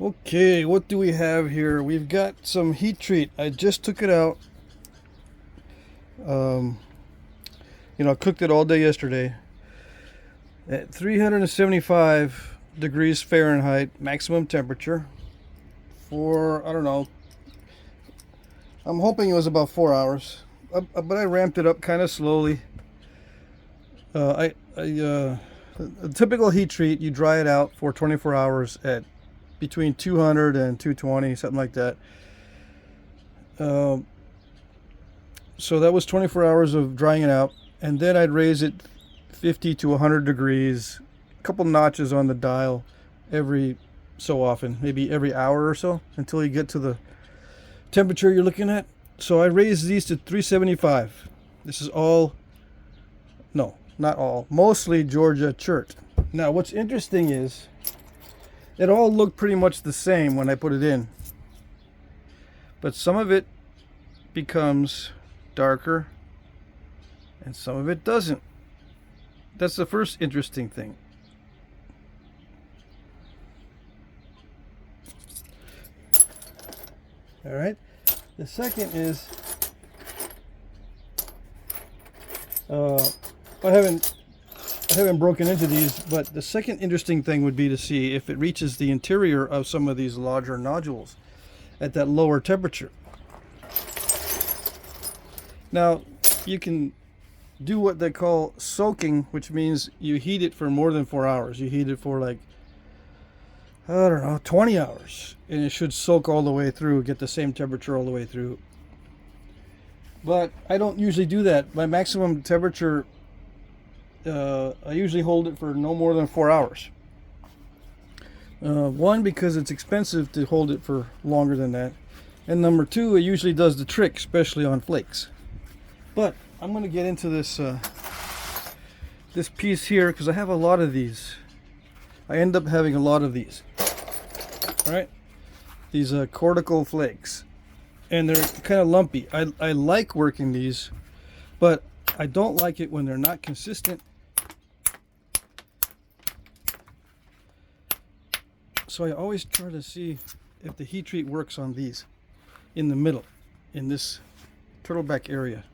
Okay, what do we have here? We've got some heat treat. I just took it out. I cooked it all day yesterday at 375 degrees Fahrenheit maximum temperature for, I don't know, I'm hoping it was about 4 hours, but I ramped it up kind of slowly. A typical heat treat, you dry it out for 24 hours at between 200 and 220, something like that. So that was 24 hours of drying it out, and then I'd raise it 50 to 100 degrees, a couple notches on the dial every so often, maybe every hour or so, until you get to the temperature you're looking at. So I raised these to 375. This is all, no, not all, mostly Georgia chert. Now what's interesting is it all looked pretty much the same when I put it in, but some of it becomes darker and some of it doesn't. That's the first interesting thing. All right. The second is I haven't broken into these, but the second interesting thing would be to see if it reaches the interior of some of these larger nodules at that lower temperature. Now, you can do what they call soaking, which means you heat it for more than 4 hours. You heat it for like, I don't know, 20 hours, and it should soak all the way through, get the same temperature all the way through. But I don't usually do that. My maximum temperature, I usually hold it for no more than 4 hours. One, because it's expensive to hold it for longer than that. And number two, it usually does the trick, especially on flakes. But I'm going to get into this this piece here because I have a lot of these. I end up having a lot of these. All right, these cortical flakes, and they're kind of lumpy. I like working these, but I don't like it when they're not consistent. So I always try to see if the heat treat works on these in the middle, in this turtleback area.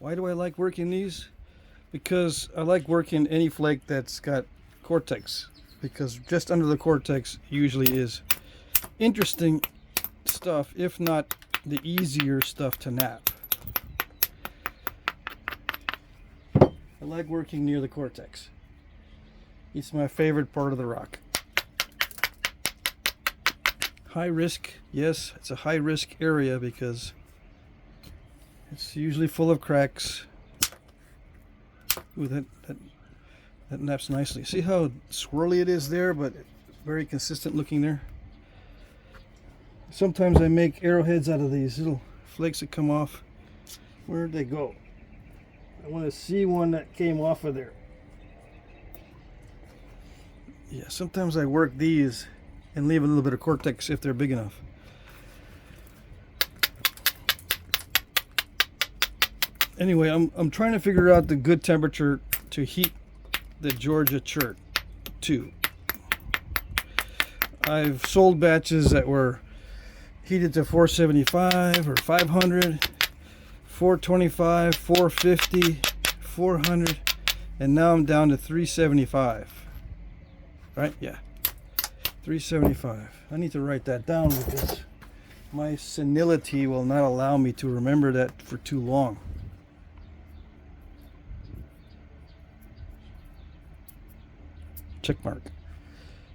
Why do I like working these? Because I like working any flake that's got cortex, because just under the cortex usually is interesting stuff, if not the easier stuff to nap. I like working near the cortex. It's my favorite part of the rock. High risk, yes, it's a high risk area because it's usually full of cracks. Ooh, that naps nicely. See how swirly it is there, but very consistent looking there. Sometimes I make arrowheads out of these little flakes that come off. Where'd they go? I want to see one that came off of there. Yeah, sometimes I work these and leave a little bit of cortex if they're big enough. Anyway, I'm trying to figure out the good temperature to heat the Georgia chert to. I've sold batches that were heated to 475 or 500, 425, 450, 400, and now I'm down to 375. Right? Yeah. 375. I need to write that down because my senility will not allow me to remember that for too long. Check mark.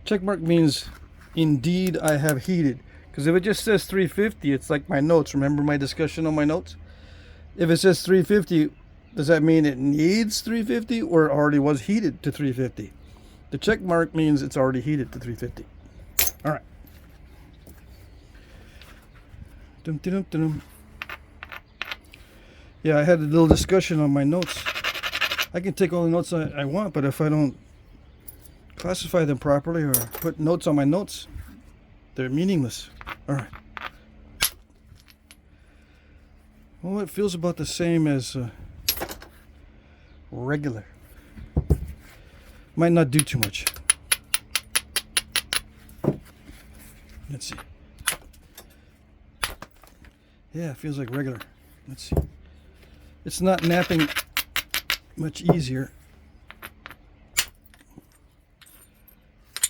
Check mark means indeed I have heated. Because if it just says 350, it's like my notes. Remember my discussion on my notes? If it says 350, does that mean it needs 350 or already was heated to 350? The check mark means it's already heated to 350. All right. Dum, dum, dum, dum. Yeah, I had a little discussion on my notes. I can take all the notes I want, but if I don't classify them properly or put notes on my notes, they're meaningless. All right. Well, it feels about the same as regular. Might not do too much. Let's see. Yeah, it feels like regular. Let's see. It's not napping much easier.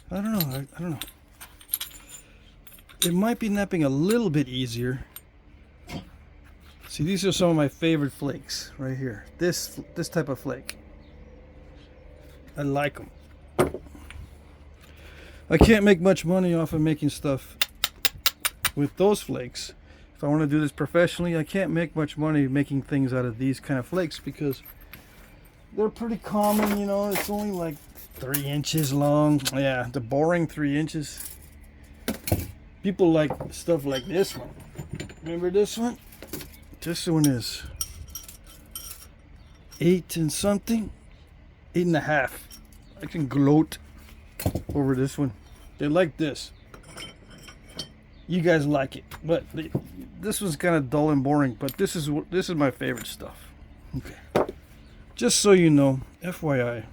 I don't know. I don't know. It might be napping a little bit easier. See, these are some of my favorite flakes right here. This type of flake. I like them. I can't make much money off of making stuff with those flakes. If I want to do this professionally, I can't make much money making things out of these kind of flakes because they're pretty common, you know. It's only like 3 inches long. Yeah, the boring 3 inches. People like stuff like this one. Remember this one? This one is 8 and something, 8.5. I can gloat over this one. They like this. You guys like it, but this was kind of dull and boring. But this is my favorite stuff. Okay, just so you know, FYI,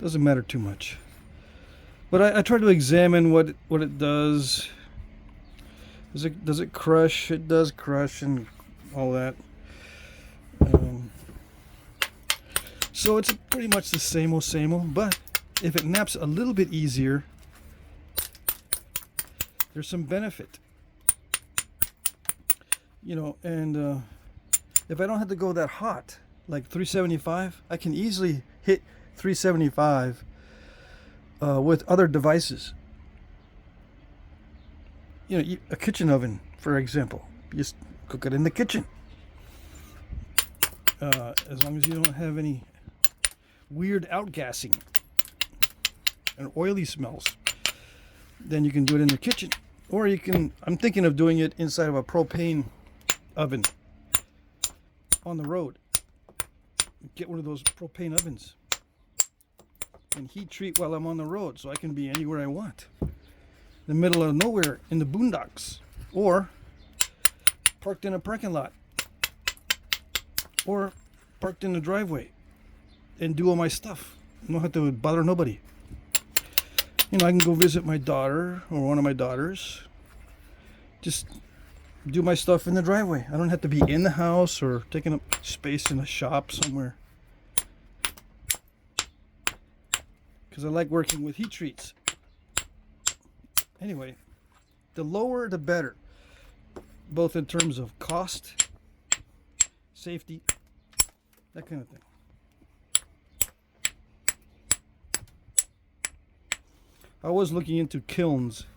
doesn't matter too much. But I try to examine what it does. Does it crush? It does crush and all that. So it's pretty much the same old, but if it naps a little bit easier, there's some benefit. You know, and if I don't have to go that hot, like 375, I can easily hit 375 with other devices. You know, a kitchen oven, for example. You just cook it in the kitchen. As long as you don't have any weird outgassing and oily smells, then you can do it in the kitchen. Or you can, I'm thinking of doing it inside of a propane oven on the road. Get one of those propane ovens and heat treat while I'm on the road, so I can be anywhere I want. In the middle of nowhere, in the boondocks, or parked in a parking lot, or parked in the driveway, and do all my stuff. I don't have to bother nobody. You know, I can go visit my daughter or one of my daughters. Just do my stuff in the driveway. I don't have to be in the house or taking up space in a shop somewhere. Because I like working with heat treats. Anyway, the lower the better. Both in terms of cost, safety, that kind of thing. I was looking into kilns,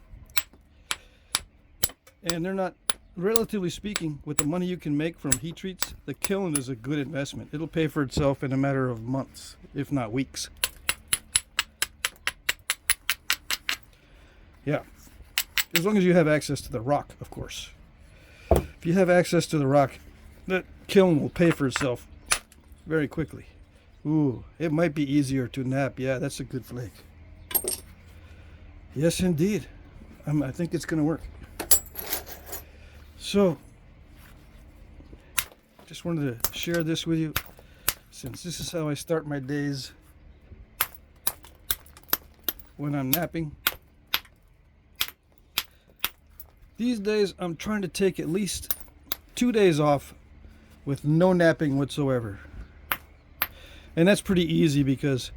and they're not, relatively speaking, with the money you can make from heat treats, the kiln is a good investment. It'll pay for itself in a matter of months, if not weeks. Yeah, as long as you have access to the rock, of course. If you have access to the rock, that kiln will pay for itself very quickly. Ooh, it might be easier to nap. Yeah, that's a good flake. Yes, indeed. I think it's going to work. So, just wanted to share this with you, since this is how I start my days when I'm napping. These days, I'm trying to take at least 2 days off with no napping whatsoever. And that's pretty easy because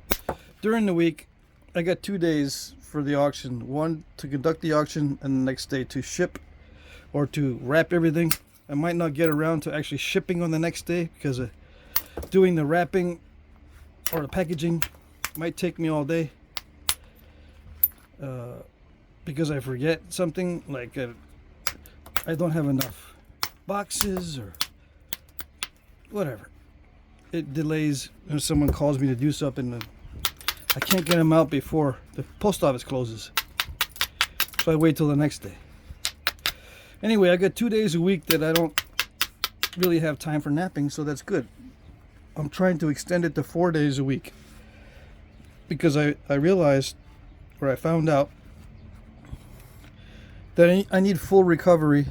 during the week, I got 2 days for the auction. One to conduct the auction, and the next day to ship or to wrap everything. I might not get around to actually shipping on the next day because doing the wrapping or the packaging might take me all day. Because I forget something, like I don't have enough boxes or whatever. It delays when someone calls me to do something. I can't get them out before the post office closes, so I wait till the next day. Anyway, I got 2 days a week that I don't really have time for napping, so that's good. I'm trying to extend it to 4 days a week because I realized, or I found out, that I need full recovery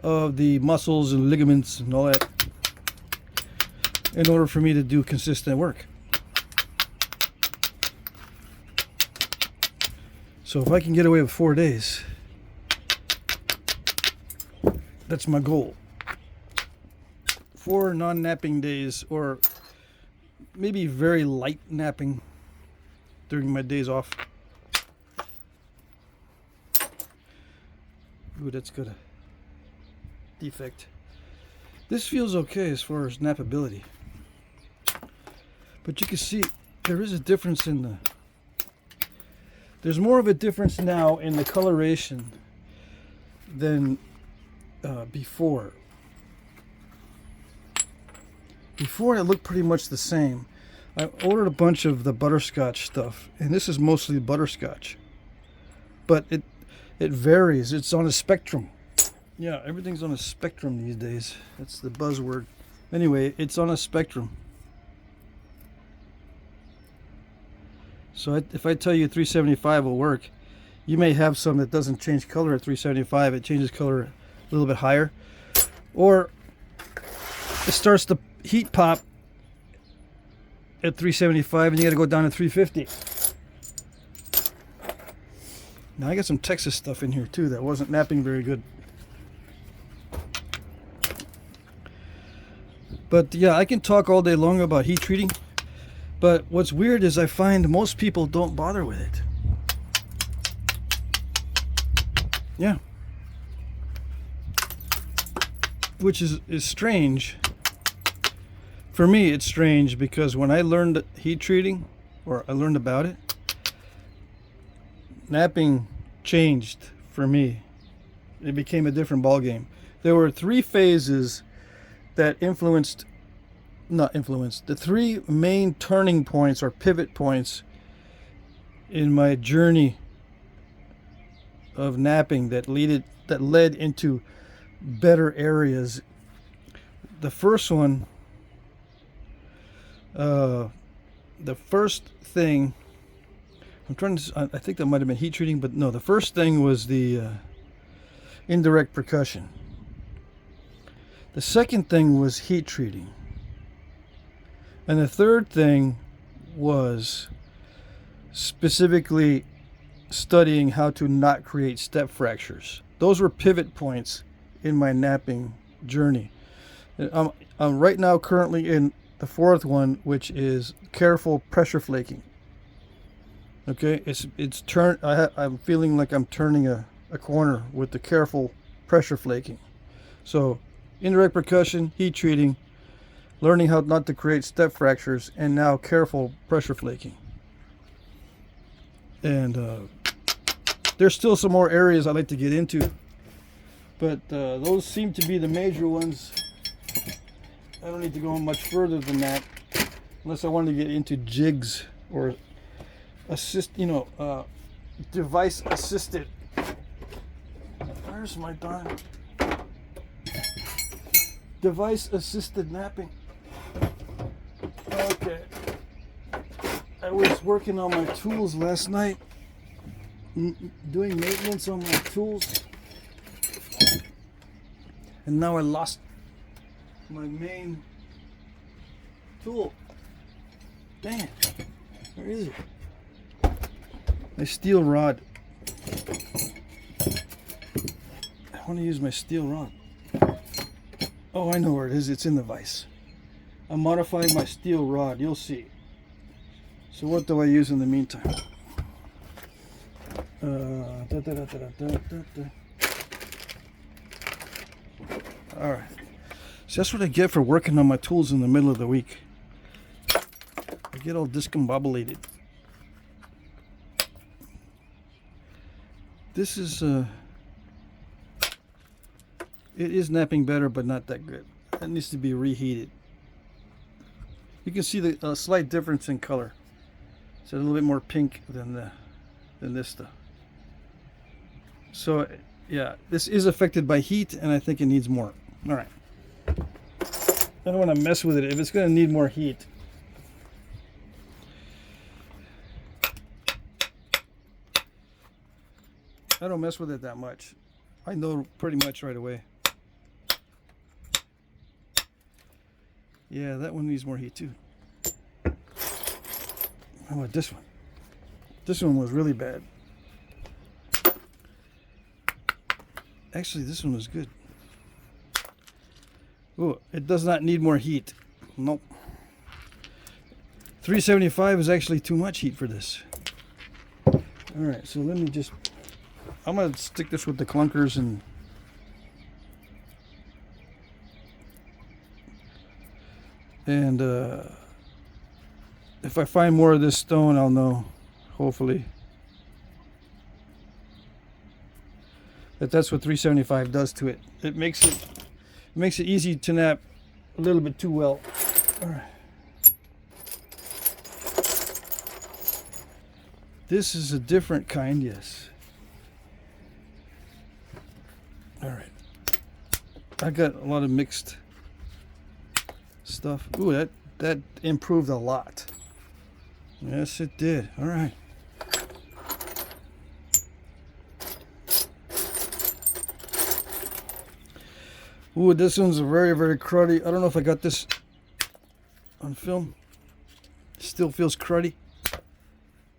of the muscles and ligaments and all that in order for me to do consistent work. So if I can get away with 4 days, That's my goal. 4 non-napping days, or maybe very light napping during my days off. Ooh, that's got a defect. This feels okay as far as nappability. But you can see there is a difference in the... There's more of a difference now in the coloration than before. Before it looked pretty much the same. I ordered a bunch of the butterscotch stuff, and this is mostly butterscotch. But it varies. It's on a spectrum. Yeah, everything's on a spectrum these days. That's the buzzword. Anyway, it's on a spectrum. So if I tell you 375 will work, you may have some that doesn't change color at 375. It changes color a little bit higher. Or it starts to heat pop at 375 and you got to go down to 350. Now I got some Texas stuff in here too that wasn't napping very good. But yeah, I can talk all day long about heat treating. But what's weird is I find most people don't bother with it. Yeah. Which is strange. For me, it's strange because when I learned heat treating, or I learned about it, napping changed for me. It became a different ballgame. There were 3 phases that the 3 main turning points or pivot points in my journey of napping that led into better areas. The first one, the first thing, I think that might have been heat treating, but no, the first thing was the indirect percussion. The second thing was heat treating. And the third thing was specifically studying how to not create step fractures. Those were pivot points in my napping journey. I'm right now currently in the 4th one, which is careful pressure flaking. Okay, I'm feeling like I'm turning a corner with the careful pressure flaking. So indirect percussion, heat treating, learning how not to create step fractures, and now careful pressure flaking. And there's still some more areas I'd like to get into, but those seem to be the major ones. I don't need to go much further than that, unless I wanted to get into jigs or device assisted. Where's my darn device assisted napping? Okay. I was working on my tools last night, doing maintenance on my tools, and now I lost my main tool. Dang it. Where is it? My steel rod. I want to use my steel rod. Oh, I know where it is. It's in the vise. I'm modifying my steel rod. You'll see. So what do I use in the meantime? Alright. So that's what I get for working on my tools in the middle of the week. I get all discombobulated. This is it is napping better, but not that good. It needs to be reheated. You can see the slight difference in color. It's a little bit more pink than this stuff. So yeah, this is affected by heat, and I think it needs more. All right. I don't want to mess with it if it's going to need more heat. I don't mess with it that much. I know pretty much right away. Yeah, that one needs more heat too. How about this one? This one was really bad. Actually, this one was good. Ooh, it does not need more heat. Nope. 375 is actually too much heat for this. Alright, so let me just... I'm going to stick this with the clunkers and... if I find more of this stone, I'll know, hopefully, that's what 375 does to it. It makes it easy to knap a little bit too well. All right. This is a different kind, yes. All right. I got a lot of mixed stuff. Ooh, that improved a lot. Yes, it did. All right. Ooh, this one's very, very cruddy. I don't know if I got this on film. Still feels cruddy,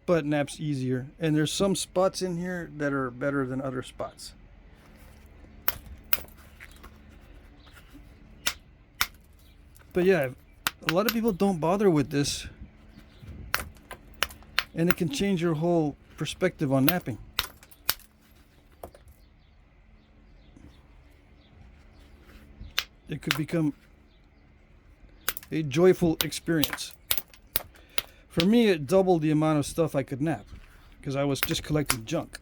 but naps easier. And there's some spots in here that are better than other spots. But yeah, a lot of people don't bother with this, and it can change your whole perspective on napping. It could become a joyful experience. For me, it doubled the amount of stuff I could nap, because I was just collecting junk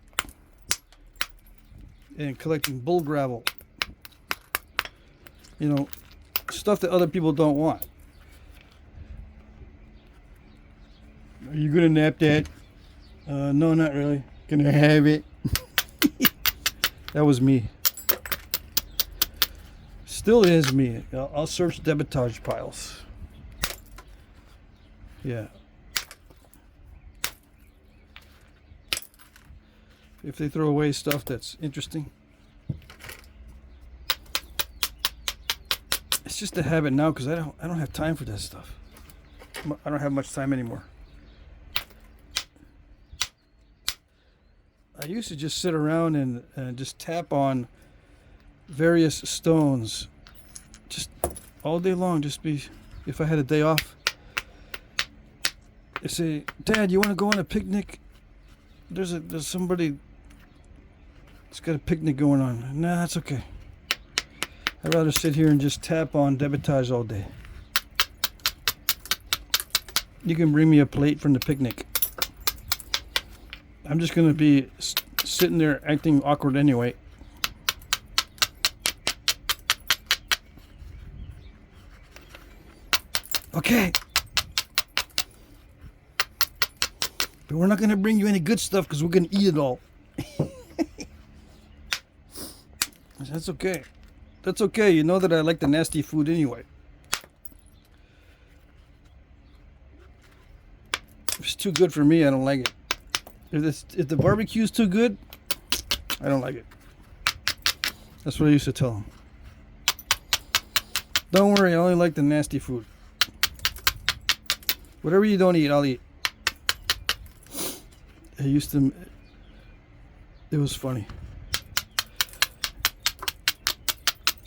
and collecting bull gravel, you know, stuff that other people don't want. Are you gonna nap that? No, not really. Gonna have it. That was me. Still is me. I'll search debitage piles. Yeah. If they throw away stuff that's interesting. It's just a habit now because I don't have time for that stuff. I don't have much time anymore. I used to just sit around and just tap on various stones just all day long. Just be, if I had a day off, they say, Dad, you want to go on a picnic? There's somebody that's got a picnic going on. Nah, that's okay. I'd rather sit here and just tap on debitage all day. You can bring me a plate from the picnic. I'm just going to be sitting there acting awkward anyway. Okay. But we're not going to bring you any good stuff because we're going to eat it all. That's okay. That's okay. You know that I like the nasty food anyway. If it's too good for me, I don't like it. If the barbecue's too good, I don't like it. That's what I used to tell them. Don't worry, I only like the nasty food. Whatever you don't eat, I'll eat. It was funny.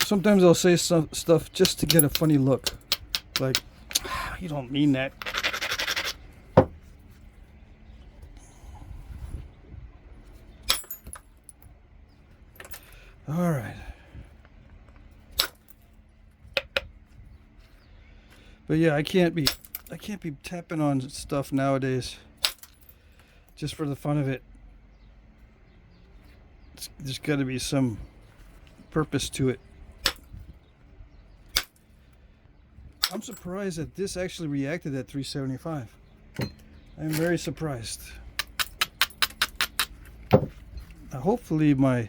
Sometimes I'll say stuff just to get a funny look. Like, you don't mean that. All right. But yeah, I can't be tapping on stuff nowadays just for the fun of it. There's got to be some purpose to it. I'm surprised that this actually reacted at 375. I'm very surprised. Now hopefully my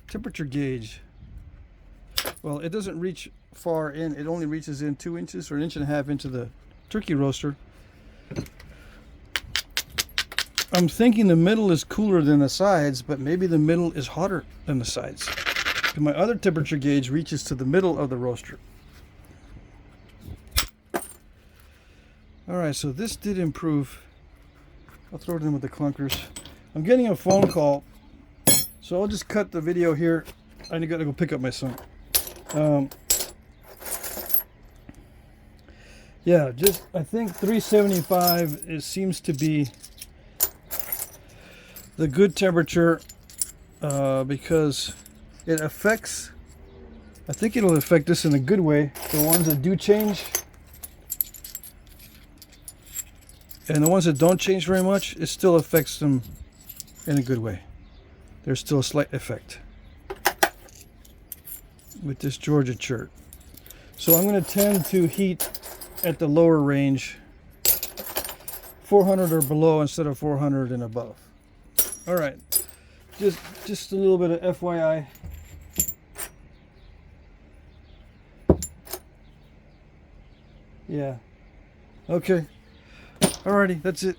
temperature gauge, well, it doesn't reach far in. It only reaches in 2 inches or 1.5 inches into the turkey roaster. I'm thinking the middle is cooler than the sides, but maybe the middle is hotter than the sides. And my other temperature gauge reaches to the middle of the roaster. Alright, so this did improve. I'll throw it in with the clunkers. I'm getting a phone call, so I'll just cut the video here. I gotta go pick up my son. Yeah, just I think 375 seems to be the good temperature because it affects. I think it'll affect this in a good way. The ones that do change, and the ones that don't change very much, it still affects them in a good way. There's still a slight effect with this Georgia chert. So I'm going to tend to heat at the lower range, 400 or below instead of 400 and above. All right, just a little bit of FYI. Yeah. Okay. Alrighty, that's it.